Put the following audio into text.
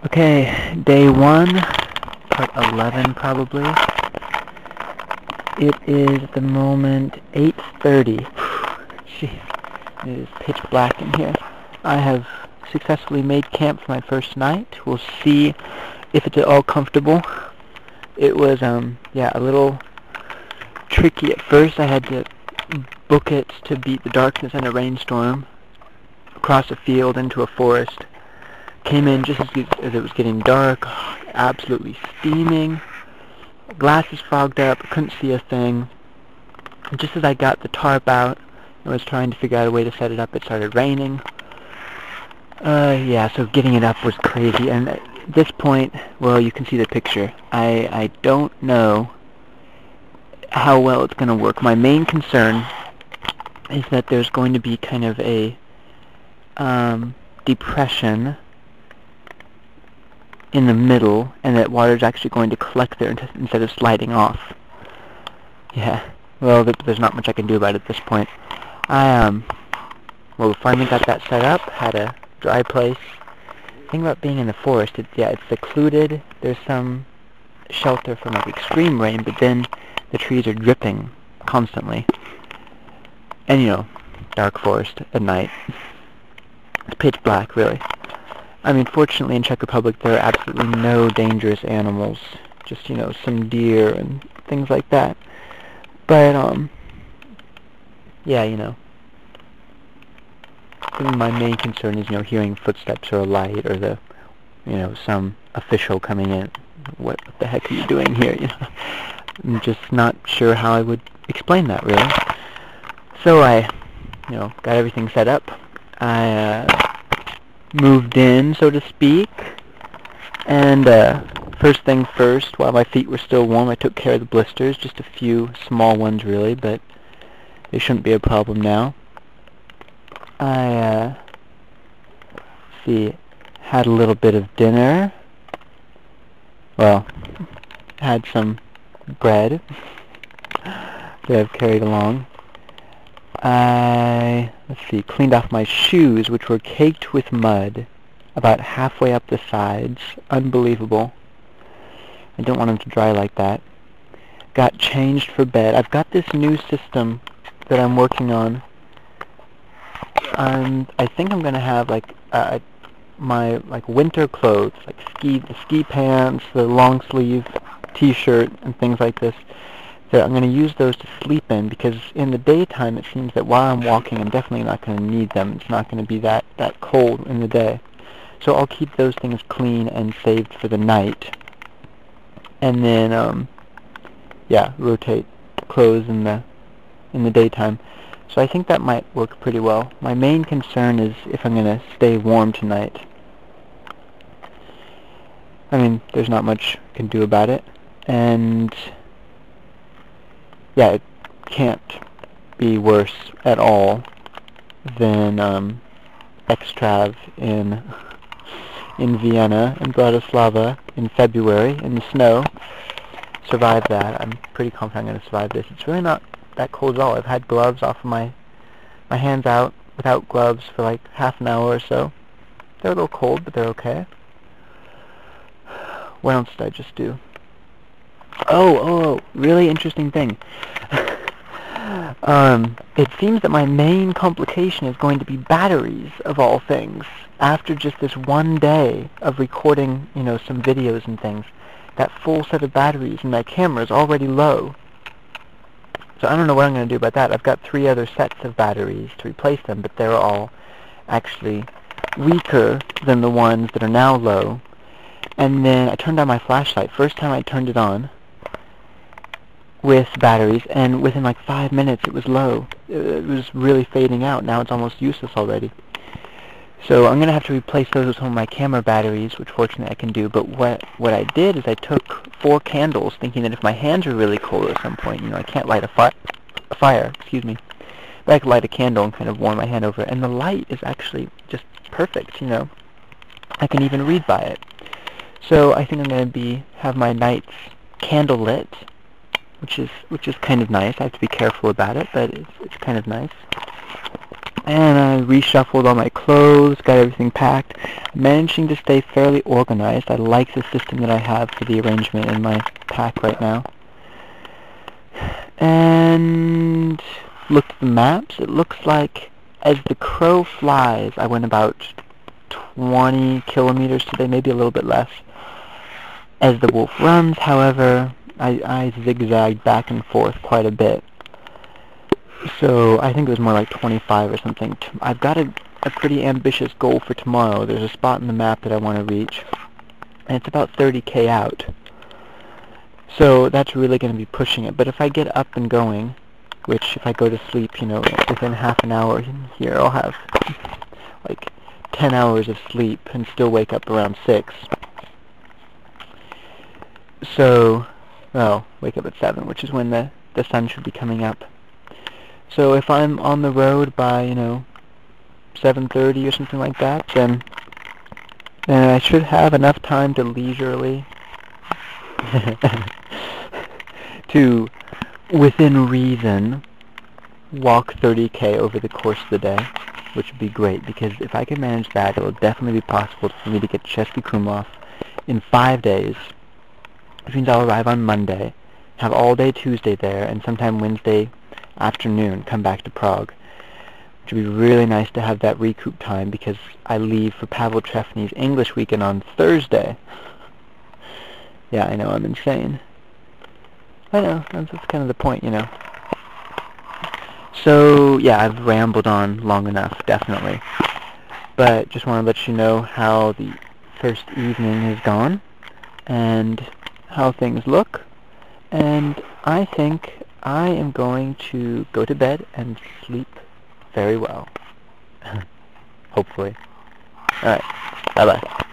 Okay, day 1, part 11 probably. It is at the moment 8:30. Jeez, it is pitch black in here. I have successfully made camp for my first night. We'll see if it's at all comfortable. It was, yeah, a little tricky at first. I had to book it to beat the darkness and a rainstorm across a field into a forest. Came in just as it was getting dark, absolutely steaming. Glasses fogged up, couldn't see a thing. And just as I got the tarp out and was trying to figure out a way to set it up, it started raining. Yeah, so getting it up was crazy. And at this point, well, you can see the picture. I don't know how well it's going to work. My main concern is that there's going to be kind of a depression in the middle, and that water's actually going to collect there instead of sliding off. Yeah, well, there's not much I can do about it at this point. Well, we finally got that set up, had a dry place. The thing about being in the forest, it's secluded. There's some shelter from like extreme rain, but then the trees are dripping constantly. And you know, dark forest at night. It's pitch black, really. I mean, fortunately in Czech Republic there are absolutely no dangerous animals. Just, you know, some deer and things like that. But, yeah, you know. My main concern is, you know, hearing footsteps or a light or some official coming in. What the heck are you doing here, you know? I'm just not sure how I would explain that, really. So I, got everything set up. I, moved in, so to speak, and first thing first, while my feet were still warm, I took care of the blisters, just a few small ones really, but they shouldn't be a problem now. I had a little bit of dinner. Well, had some bread that I've carried along. I cleaned off my shoes, which were caked with mud about halfway up the sides. Unbelievable. I don't want them to dry like that. Got changed for bed. I've got this new system that I'm working on. I think I'm gonna have my winter clothes, like the ski pants, the long sleeve t-shirt, and things like this. So I'm going to use those to sleep in, because in the daytime it seems that while I'm walking I'm definitely not going to need them. It's not going to be that cold in the day. So I'll keep those things clean and saved for the night. And then, yeah, rotate clothes in the daytime. So I think that might work pretty well. My main concern is if I'm going to stay warm tonight. I mean, there's not much I can do about it. And yeah, it can't be worse at all than ExTrav in Vienna and Bratislava in February in the snow. Survived that. I'm pretty confident I'm going to survive this. It's really not that cold at all. I've had gloves off of my hands out without gloves for like half an hour or so. They're a little cold, but they're okay. What else did I just do? Oh, really interesting thing. It seems that my main complication is going to be batteries, of all things. After just this one day of recording, some videos and things, that full set of batteries in my camera is already low. So I don't know what I'm going to do about that. I've got 3 other sets of batteries to replace them, but they're all actually weaker than the ones that are now low. And then I turned on my flashlight. First time I turned it on with batteries, and within like 5 minutes it was low. It was really fading out. Now it's almost useless already. So I'm going to have to replace those with some of my camera batteries, which fortunately I can do. But what I did is I took 4 candles, thinking that if my hands were really cold at some point, I can't light a fire, excuse me, but I could light a candle and kind of warm my hand over it. And the light is actually just perfect, I can even read by it. So I think I'm going to have my nights candle lit, which is kind of nice. I have to be careful about it, but it's kind of nice. And I reshuffled all my clothes, got everything packed, managing to stay fairly organized. I like the system that I have for the arrangement in my pack right now. And looked at the maps. It looks like as the crow flies, I went about 20 kilometers today, maybe a little bit less. As the wolf runs, however, I zigzagged back and forth quite a bit. So I think it was more like 25 or something. I've got a pretty ambitious goal for tomorrow. There's a spot in the map that I want to reach, and it's about 30k out. So that's really going to be pushing it. But if I get up and going, which if I go to sleep, you know, within half an hour here, I'll have like 10 hours of sleep and still wake up around 6. So, well, wake up at 7, which is when the sun should be coming up. So if I'm on the road by, you know, 7:30 or something like that, then I should have enough time to leisurely to, within reason, walk 30k over the course of the day, which would be great, because if I can manage that, it will definitely be possible for me to get to Český Krumlov in 5 days, which means I'll arrive on Monday, have all day Tuesday there, and sometime Wednesday afternoon come back to Prague, which would be really nice to have that recoup time, because I leave for Pavel Trefny's English weekend on Thursday. Yeah, I know, I'm insane. I know, that's kind of the point, you know. So, yeah, I've rambled on long enough, definitely. But just want to let you know how the first evening has gone, and how things look, and I think I am going to go to bed and sleep very well. Hopefully. Alright, bye-bye.